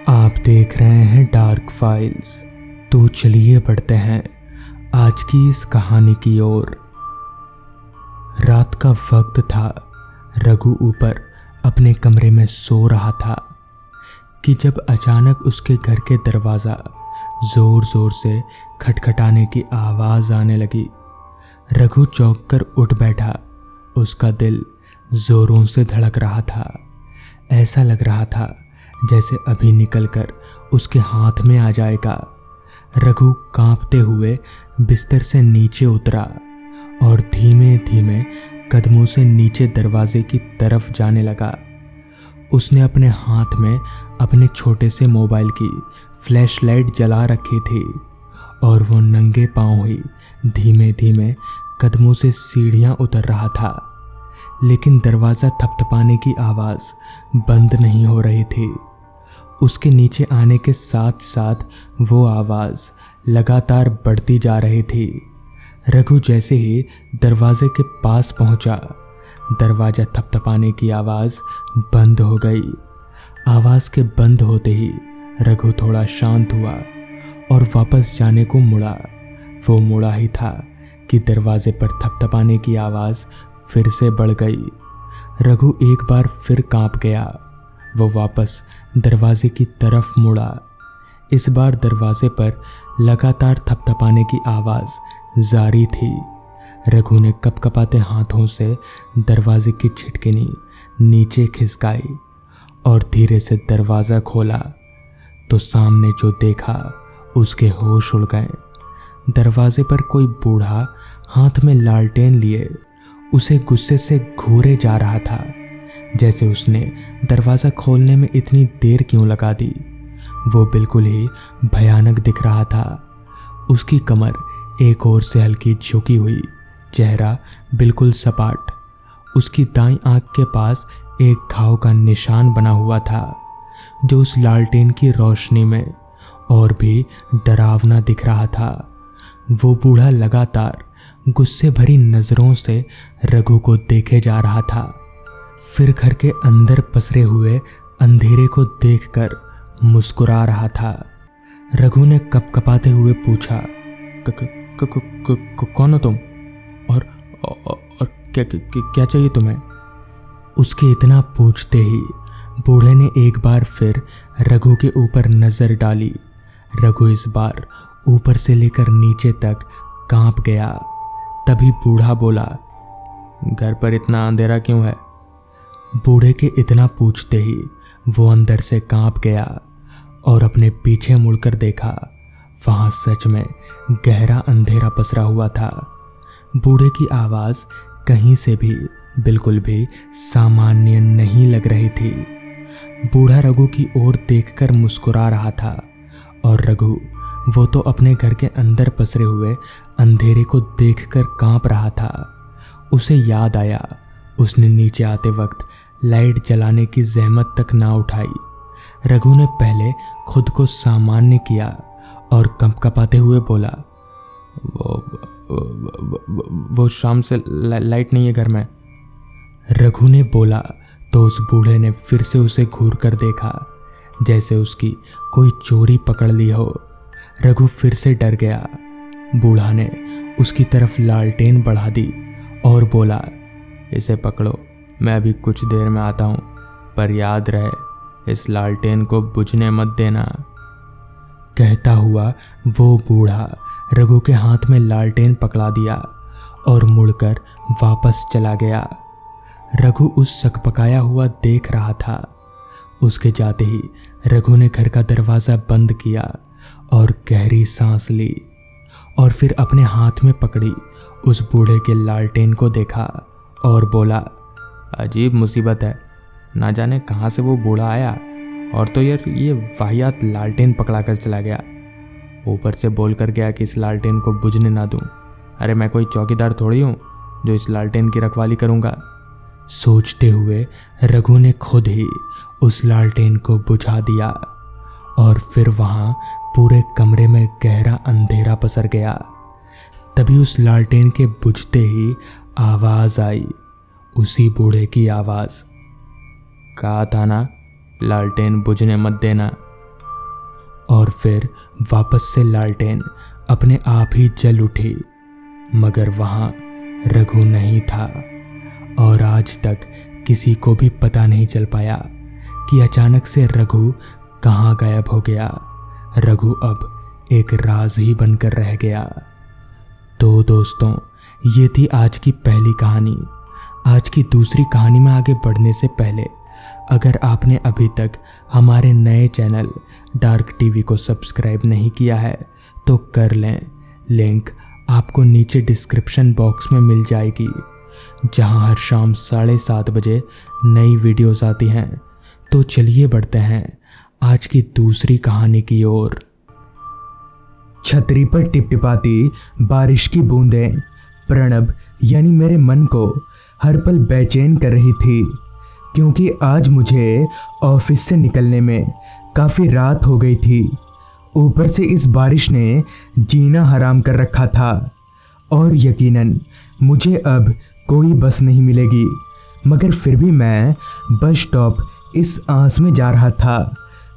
आप देख रहे हैं डार्क फाइल्स। तो चलिए बढ़ते हैं आज की इस कहानी की ओर। रात का वक्त था। रघु ऊपर अपने कमरे में सो रहा था कि जब अचानक उसके घर के दरवाज़ा जोर जोर से खटखटाने की आवाज़ आने लगी। रघु चौंक कर उठ बैठा। उसका दिल जोरों से धड़क रहा था। ऐसा लग रहा था जैसे अभी निकलकर उसके हाथ में आ जाएगा। रघु कांपते हुए बिस्तर से नीचे उतरा और धीमे धीमे कदमों से नीचे दरवाजे की तरफ जाने लगा। उसने अपने हाथ में अपने छोटे से मोबाइल की फ्लैशलाइट जला रखी थी और वो नंगे पांव ही धीमे धीमे कदमों से सीढ़ियां उतर रहा था। लेकिन दरवाज़ा थपथपाने की आवाज़ बंद नहीं हो रही थी। उसके नीचे आने के साथ साथ वो आवाज़ लगातार बढ़ती जा रही थी। रघु जैसे ही दरवाजे के पास पहुंचा, दरवाज़ा थपथपाने की आवाज़ बंद हो गई। आवाज़ के बंद होते ही रघु थोड़ा शांत हुआ और वापस जाने को मुड़ा। वो मुड़ा ही था कि दरवाजे पर थपथपाने की आवाज़ फिर से बढ़ गई। रघु एक बार फिर कांप गया। वो वापस दरवाजे की तरफ मुड़ा। इस बार दरवाजे पर लगातार थपथपाने की आवाज़ जारी थी। रघु ने कपकपाते हाथों से दरवाजे की छिटकिनी नीचे खिसकाई और धीरे से दरवाज़ा खोला तो सामने जो देखा उसके होश उड़ गए। दरवाजे पर कोई बूढ़ा हाथ में लालटेन लिए उसे गुस्से से घूरे जा रहा था, जैसे उसने दरवाज़ा खोलने में इतनी देर क्यों लगा दी। वो बिल्कुल ही भयानक दिख रहा था। उसकी कमर एक ओर से हल्की झुकी हुई, चेहरा बिल्कुल सपाट। उसकी दाईं आंख के पास एक घाव का निशान बना हुआ था जो उस लालटेन की रोशनी में और भी डरावना दिख रहा था। वो बूढ़ा लगातार गुस्से भरी नज़रों से रघु को देखे जा रहा था। फिर घर के अंदर पसरे हुए अंधेरे को देखकर मुस्कुरा रहा था। रघु ने कपकपाते हुए पूछा, कौन हो तुम और क्या चाहिए तुम्हें? उसके इतना पूछते ही बूढ़े ने एक बार फिर रघु के ऊपर नज़र डाली। रघु इस बार ऊपर से लेकर नीचे तक कांप गया। तभी बूढ़ा बोला, घर पर इतना अंधेरा क्यों है? बूढ़े के इतना पूछते ही वो अंदर से कांप गया और अपने पीछे मुड़कर देखा। वहां सच में गहरा अंधेरा पसरा हुआ था। बूढ़े की आवाज़ कहीं से भी बिल्कुल भी सामान्य नहीं लग रही थी। बूढ़ा रघु की ओर देखकर मुस्कुरा रहा था और रघु वो तो अपने घर के अंदर पसरे हुए अंधेरे को देखकर कांप रहा था। उसे याद आया उसने नीचे आते वक्त लाइट जलाने की जहमत तक ना उठाई। रघु ने पहले खुद को सामान्य किया और कंपकपाते हुए बोला, वो शाम से लाइट नहीं है घर में। रघु ने बोला तो उस बूढ़े ने फिर से उसे घूर कर देखा, जैसे उसकी कोई चोरी पकड़ ली हो। रघु फिर से डर गया। बूढ़ा ने उसकी तरफ लालटेन बढ़ा दी और बोला, इसे पकड़ो, मैं अभी कुछ देर में आता हूँ, पर याद रहे इस लालटेन को बुझने मत देना। कहता हुआ वो बूढ़ा रघु के हाथ में लालटेन पकड़ा दिया और मुड़कर वापस चला गया। रघु उस सकपकाया हुआ देख रहा था। उसके जाते ही रघु ने घर का दरवाज़ा बंद किया और गहरी सांस ली और फिर अपने हाथ में पकड़ी उस बूढ़े के लालटेन को देखा और बोला, अजीब मुसीबत है, ना जाने कहाँ से वो बूढ़ा आया और तो यार ये वाहियात लालटेन पकड़ा कर चला गया। ऊपर से बोल कर गया कि इस लालटेन को बुझने ना दूं। अरे मैं कोई चौकीदार थोड़ी हूँ जो इस लालटेन की रखवाली करूँगा। सोचते हुए रघु ने खुद ही उस लालटेन को बुझा दिया और फिर वहाँ पूरे कमरे में गहरा अंधेरा पसर गया। तभी उस लालटेन के बुझते ही आवाज़ आई, उसी बूढ़े की आवाज़। कहा था ना लालटेन बुझने मत देना। और फिर वापस से लालटेन अपने आप ही जल उठी, मगर वहाँ रघु नहीं था। और आज तक किसी को भी पता नहीं चल पाया कि अचानक से रघु कहाँ गायब हो गया। रघु अब एक राज ही बनकर रह गया। तो दोस्तों, ये थी आज की पहली कहानी। आज की दूसरी कहानी में आगे बढ़ने से पहले अगर आपने अभी तक हमारे नए चैनल डार्क टीवी को सब्सक्राइब नहीं किया है तो कर लें। लिंक आपको नीचे डिस्क्रिप्शन बॉक्स में मिल जाएगी, जहां हर शाम 7:30 बजे नई वीडियोस आती हैं। तो चलिए बढ़ते हैं आज की दूसरी कहानी की ओर। छतरी पर टिपटिपाती बारिश की बूंदें प्रणब यानी मेरे मन को हर पल बेचैन कर रही थी, क्योंकि आज मुझे ऑफिस से निकलने में काफ़ी रात हो गई थी। ऊपर से इस बारिश ने जीना हराम कर रखा था और यकीनन मुझे अब कोई बस नहीं मिलेगी। मगर फिर भी मैं बस स्टॉप इस आस में जा रहा था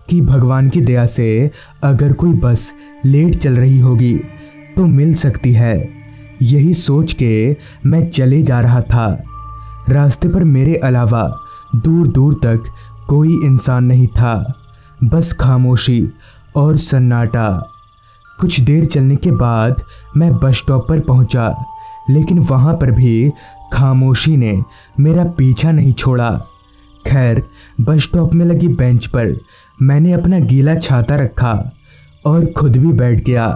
कि भगवान की दया से अगर कोई बस लेट चल रही होगी तो मिल सकती है। यही सोच के मैं चले जा रहा था। रास्ते पर मेरे अलावा दूर दूर तक कोई इंसान नहीं था, बस खामोशी और सन्नाटा। कुछ देर चलने के बाद मैं बस स्टॉप पर पहुंचा, लेकिन वहां पर भी खामोशी ने मेरा पीछा नहीं छोड़ा। खैर, बस स्टॉप में लगी बेंच पर मैंने अपना गीला छाता रखा और खुद भी बैठ गया।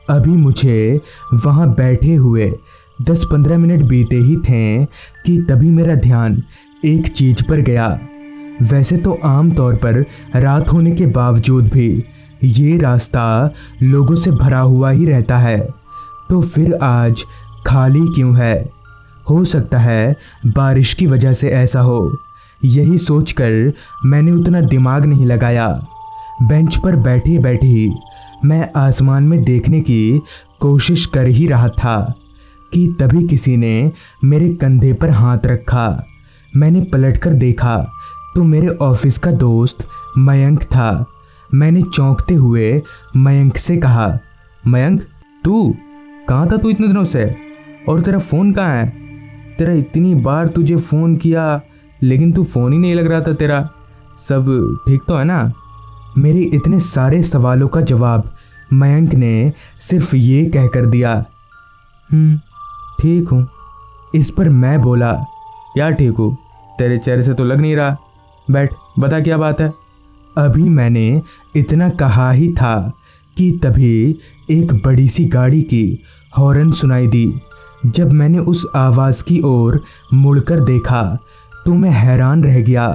अभी मुझे वहां बैठे हुए 10-15 मिनट बीते ही थे कि तभी मेरा ध्यान एक चीज पर गया। वैसे तो आम तौर पर रात होने के बावजूद भी ये रास्ता लोगों से भरा हुआ ही रहता है, तो फिर आज खाली क्यों है? हो सकता है बारिश की वजह से ऐसा हो। यही सोचकर मैंने उतना दिमाग नहीं लगाया। बेंच पर बैठे बैठे ही मैं आसमान में देखने की कोशिश कर ही रहा था कि तभी किसी ने मेरे कंधे पर हाथ रखा। मैंने पलटकर देखा तो मेरे ऑफिस का दोस्त मयंक था। मैंने चौंकते हुए मयंक से कहा, मयंक, तू कहाँ था? तू इतने दिनों से, और तेरा फ़ोन कहाँ है? तेरा इतनी बार तुझे फ़ोन किया लेकिन तू फ़ोन ही नहीं लग रहा था तेरा। सब ठीक तो है ना? मेरे इतने सारे सवालों का जवाब मयंक ने सिर्फ ये कहकर दिया, ठीक हूँ। इस पर मैं बोला, यार ठीक हूँ, तेरे चेहरे से तो लग नहीं रहा। बैठ, बता क्या बात है। अभी मैंने इतना कहा ही था कि तभी एक बड़ी सी गाड़ी की हॉर्न सुनाई दी। जब मैंने उस आवाज़ की ओर मुड़कर देखा तो मैं हैरान रह गया,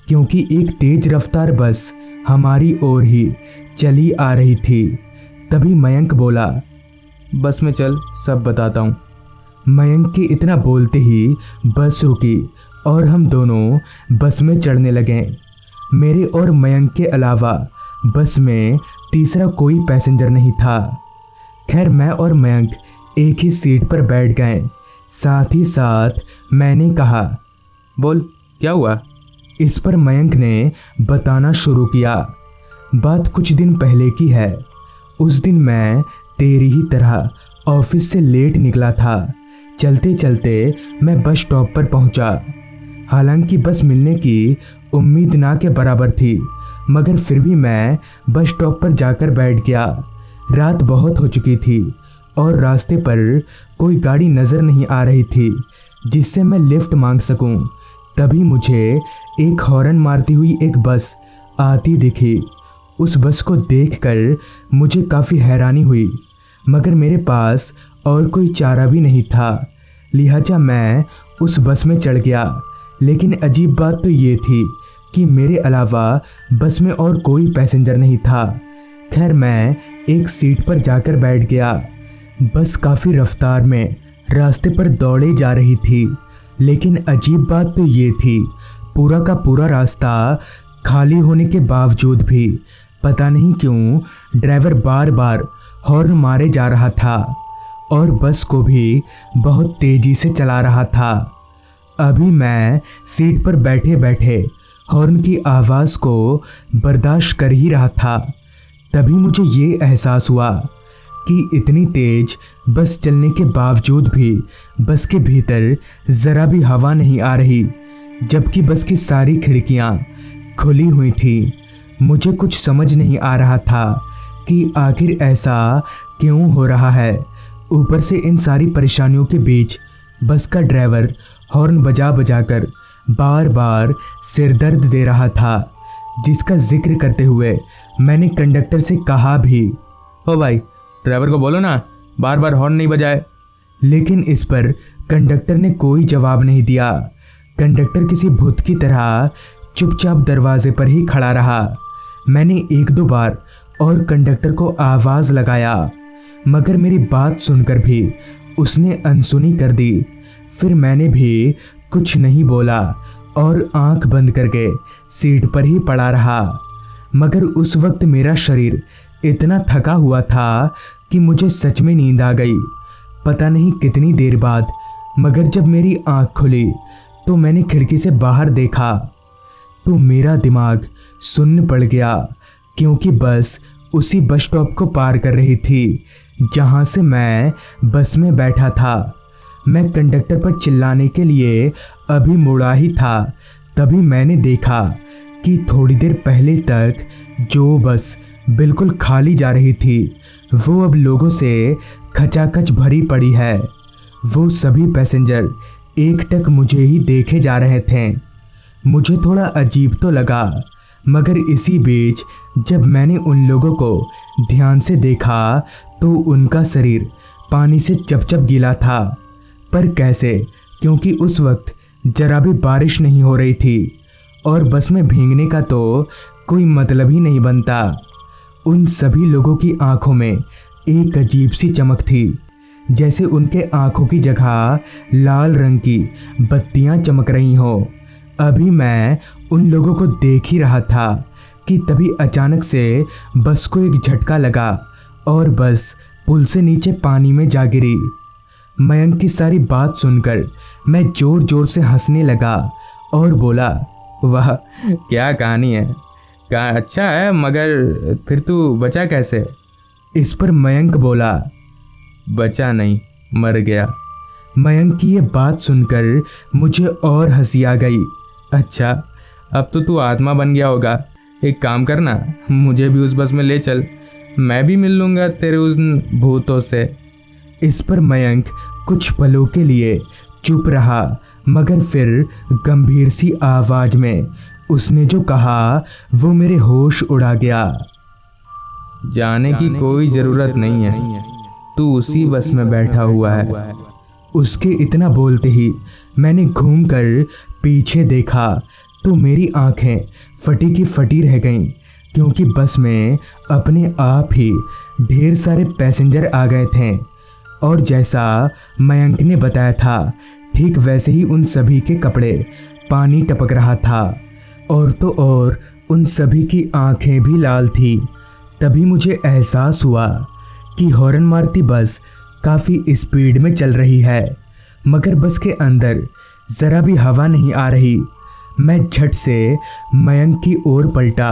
क्योंकि एक तेज रफ्तार बस हमारी ओर ही चली आ रही थी। तभी मयंक बोला, बस में चल, सब बताता हूँ। मयंक के इतना बोलते ही बस रुकी और हम दोनों बस में चढ़ने लगे। मेरे और मयंक के अलावा बस में तीसरा कोई पैसेंजर नहीं था। खैर, मैं और मयंक एक ही सीट पर बैठ गए। साथ ही साथ मैंने कहा, बोल क्या हुआ? इस पर मयंक ने बताना शुरू किया। बात कुछ दिन पहले की है। उस दिन मैं तेरी ही तरह ऑफिस से लेट निकला था। चलते चलते मैं बस स्टॉप पर पहुंचा। हालांकि बस मिलने की उम्मीद ना के बराबर थी, मगर फिर भी मैं बस स्टॉप पर जाकर बैठ गया। रात बहुत हो चुकी थी और रास्ते पर कोई गाड़ी नज़र नहीं आ रही थी जिससे मैं लिफ्ट मांग सकूं। तभी मुझे एक हॉर्न मारती हुई एक बस आती दिखी। उस बस को देखकर मुझे काफ़ी हैरानी हुई, मगर मेरे पास और कोई चारा भी नहीं था, लिहाजा मैं उस बस में चढ़ गया। लेकिन अजीब बात तो ये थी कि मेरे अलावा बस में और कोई पैसेंजर नहीं था। खैर, मैं एक सीट पर जाकर बैठ गया। बस काफ़ी रफ्तार में रास्ते पर दौड़े जा रही थी, लेकिन अजीब बात तो ये थी, पूरा का पूरा रास्ता खाली होने के बावजूद भी पता नहीं क्यों ड्राइवर बार बार हॉर्न मारे जा रहा था और बस को भी बहुत तेज़ी से चला रहा था। अभी मैं सीट पर बैठे बैठे हॉर्न की आवाज़ को बर्दाश्त कर ही रहा था। तभी मुझे ये एहसास हुआ कि इतनी तेज बस चलने के बावजूद भी बस के भीतर ज़रा भी हवा नहीं आ रही, जबकि बस की सारी खिड़कियां खुली हुई थी। मुझे कुछ समझ नहीं आ रहा था कि आखिर ऐसा क्यों हो रहा है। ऊपर से इन सारी परेशानियों के बीच बस का ड्राइवर हॉर्न बजा बजाकर बार बार सिर दर्द दे रहा था, जिसका जिक्र करते हुए मैंने कंडक्टर से कहा भी, ओ भाई ड्राइवर को बोलो ना बार बार हॉर्न नहीं बजाए। लेकिन इस पर कंडक्टर ने कोई जवाब नहीं दिया। कंडक्टर किसी भूत की तरह चुपचाप दरवाजे पर ही खड़ा रहा। मैंने एक दो बार और कंडक्टर को आवाज़ लगाया, मगर मेरी बात सुनकर भी उसने अनसुनी कर दी। फिर मैंने भी कुछ नहीं बोला और आंख बंद करके सीट पर ही पड़ा रहा। मगर उस वक्त मेरा शरीर इतना थका हुआ था कि मुझे सच में नींद आ गई। पता नहीं कितनी देर बाद, मगर जब मेरी आंख खुली तो मैंने खिड़की से बाहर देखा तो मेरा दिमाग सुन्न पड़ गया, क्योंकि बस उसी बस स्टॉप को पार कर रही थी जहां से मैं बस में बैठा था। मैं कंडक्टर पर चिल्लाने के लिए अभी मुड़ा ही था, तभी मैंने देखा कि थोड़ी देर पहले तक जो बस बिल्कुल खाली जा रही थी वो अब लोगों से खचाखच भरी पड़ी है। वो सभी पैसेंजर एकटक मुझे ही देखे जा रहे थे। मुझे थोड़ा अजीब तो लगा, मगर इसी बीच जब मैंने उन लोगों को ध्यान से देखा तो उनका शरीर पानी से चपचप गीला था। पर कैसे? क्योंकि उस वक्त जरा भी बारिश नहीं हो रही थी और बस में भीगने का तो कोई मतलब ही नहीं बनता। उन सभी लोगों की आंखों में एक अजीब सी चमक थी, जैसे उनके आंखों की जगह लाल रंग की बत्तियां चमक रही हो। अभी मैं उन लोगों को देख ही रहा था कि तभी अचानक से बस को एक झटका लगा और बस पुल से नीचे पानी में जा गिरी। मयंक की सारी बात सुनकर मैं जोर जोर से हंसने लगा और बोला, वाह क्या कहानी है, क्या अच्छा है, मगर फिर तू बचा कैसे? इस पर मयंक बोला, बचा नहीं, मर गया। मयंक की ये बात सुनकर मुझे और हंसी आ गई। अच्छा, अब तो तू आत्मा बन गया होगा। एक काम करना, मुझे भी उस बस में ले चल, मैं भी मिल लूँगा तेरे उस भूतों से। इस पर मयंक कुछ पलों के लिए चुप रहा, मगर फिर गंभीर सी आवाज में उसने जो कहा वो मेरे होश उड़ा गया। जाने की कोई ज़रूरत नहीं है, तू उसी बस में बैठा हुआ है। उसके इतना बोलते ही मैंने घूमकर पीछे देखा तो मेरी आंखें फटी की फटी रह गईं, क्योंकि बस में अपने आप ही ढेर सारे पैसेंजर आ गए थे और जैसा मयंक ने बताया था ठीक वैसे ही उन सभी के कपड़े पानी टपक रहा था और तो और उन सभी की आंखें भी लाल थी। तभी मुझे एहसास हुआ कि हॉर्न मारती बस काफ़ी स्पीड में चल रही है, मगर बस के अंदर ज़रा भी हवा नहीं आ रही। मैं झट से मयंक की ओर पलटा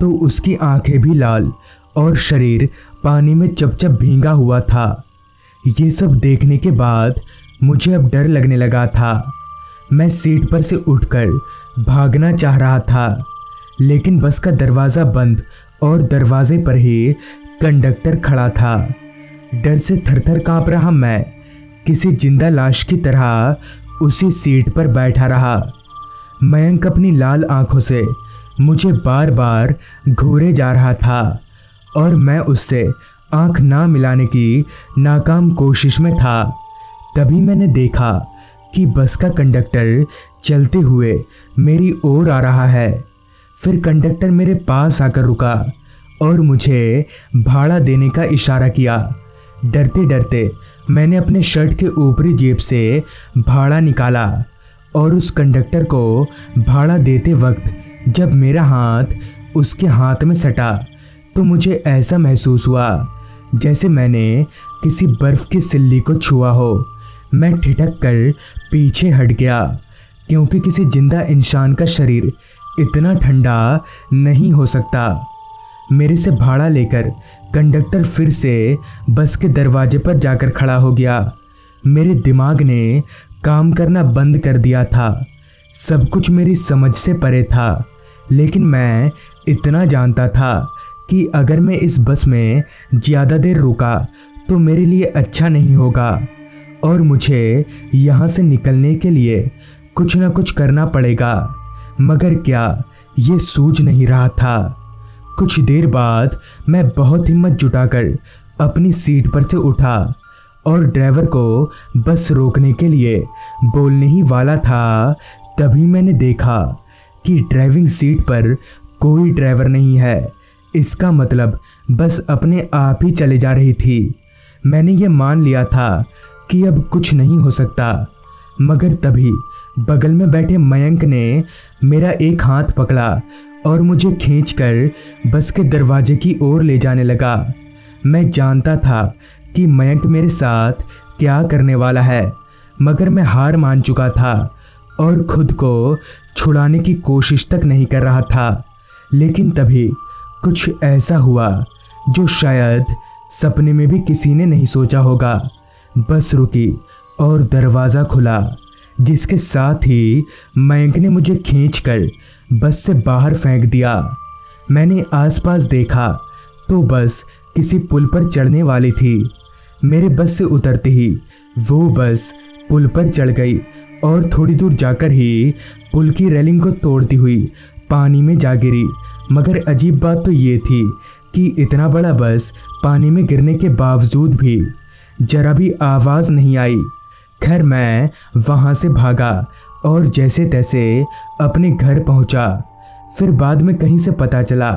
तो उसकी आंखें भी लाल और शरीर पानी में चपचप भींगा हुआ था। ये सब देखने के बाद मुझे अब डर लगने लगा था। मैं सीट पर से उठकर भागना चाह रहा था, लेकिन बस का दरवाज़ा बंद और दरवाजे पर ही कंडक्टर खड़ा था। डर से थरथर काँप रहा मैं किसी जिंदा लाश की तरह उसी सीट पर बैठा रहा। मयंक अपनी लाल आंखों से मुझे बार बार घूरे जा रहा था और मैं उससे आंख ना मिलाने की नाकाम कोशिश में था। तभी मैंने देखा कि बस का कंडक्टर चलते हुए मेरी ओर आ रहा है। फिर कंडक्टर मेरे पास आकर रुका और मुझे भाड़ा देने का इशारा किया। डरते डरते मैंने अपने शर्ट के ऊपरी जेब से भाड़ा निकाला और उस कंडक्टर को भाड़ा देते वक्त जब मेरा हाथ उसके हाथ में सटा तो मुझे ऐसा महसूस हुआ जैसे मैंने किसी बर्फ़ की सिल्ली को छुआ हो। मैं ठिठक कर पीछे हट गया, क्योंकि किसी जिंदा इंसान का शरीर इतना ठंडा नहीं हो सकता। मेरे से भाड़ा लेकर कंडक्टर फिर से बस के दरवाजे पर जाकर खड़ा हो गया। मेरे दिमाग ने काम करना बंद कर दिया था। सब कुछ मेरी समझ से परे था, लेकिन मैं इतना जानता था कि अगर मैं इस बस में ज़्यादा देर रुका तो मेरे लिए अच्छा नहीं होगा और मुझे यहाँ से निकलने के लिए कुछ ना कुछ करना पड़ेगा। मगर क्या ये सूझ नहीं रहा था। कुछ देर बाद मैं बहुत हिम्मत जुटाकर अपनी सीट पर से उठा और ड्राइवर को बस रोकने के लिए बोलने ही वाला था, तभी मैंने देखा कि ड्राइविंग सीट पर कोई ड्राइवर नहीं है। इसका मतलब बस अपने आप ही चले जा रही थी। मैंने ये मान लिया था कि अब कुछ नहीं हो सकता, मगर तभी बगल में बैठे मयंक ने मेरा एक हाथ पकड़ा और मुझे खींचकर बस के दरवाजे की ओर ले जाने लगा। मैं जानता था कि मयंक मेरे साथ क्या करने वाला है, मगर मैं हार मान चुका था और खुद को छुड़ाने की कोशिश तक नहीं कर रहा था। लेकिन तभी कुछ ऐसा हुआ जो शायद सपने में भी किसी ने नहीं सोचा होगा। बस रुकी और दरवाज़ा खुला, जिसके साथ ही मयंक ने मुझे खींचकर बस से बाहर फेंक दिया। मैंने आसपास देखा तो बस किसी पुल पर चढ़ने वाली थी। मेरे बस से उतरते ही वो बस पुल पर चढ़ गई और थोड़ी दूर जाकर ही पुल की रेलिंग को तोड़ती हुई पानी में जा गिरी। मगर अजीब बात तो ये थी कि इतना बड़ा बस पानी में गिरने के बावजूद भी जरा भी आवाज़ नहीं आई। खैर मैं वहाँ से भागा और जैसे तैसे अपने घर पहुँचा। फिर बाद में कहीं से पता चला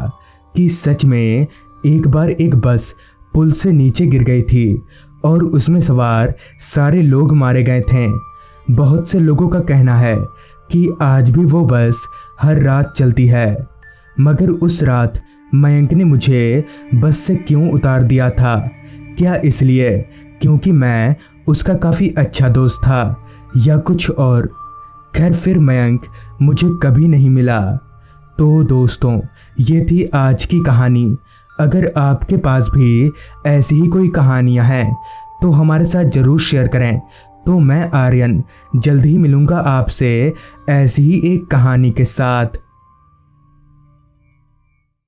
कि सच में एक बार एक बस पुल से नीचे गिर गई थी और उसमें सवार सारे लोग मारे गए थे। बहुत से लोगों का कहना है कि आज भी वो बस हर रात चलती है, मगर उस रात मयंक ने मुझे बस से क्यों उतार दिया था? क्या इसलिए क्योंकि मैं उसका काफ़ी अच्छा दोस्त था या कुछ और? खैर फिर मयंक मुझे कभी नहीं मिला। तो दोस्तों, ये थी आज की कहानी। अगर आपके पास भी ऐसी ही कोई कहानियाँ हैं तो हमारे साथ ज़रूर शेयर करें। तो मैं आर्यन जल्द ही मिलूँगा आपसे ऐसी ही एक कहानी के साथ।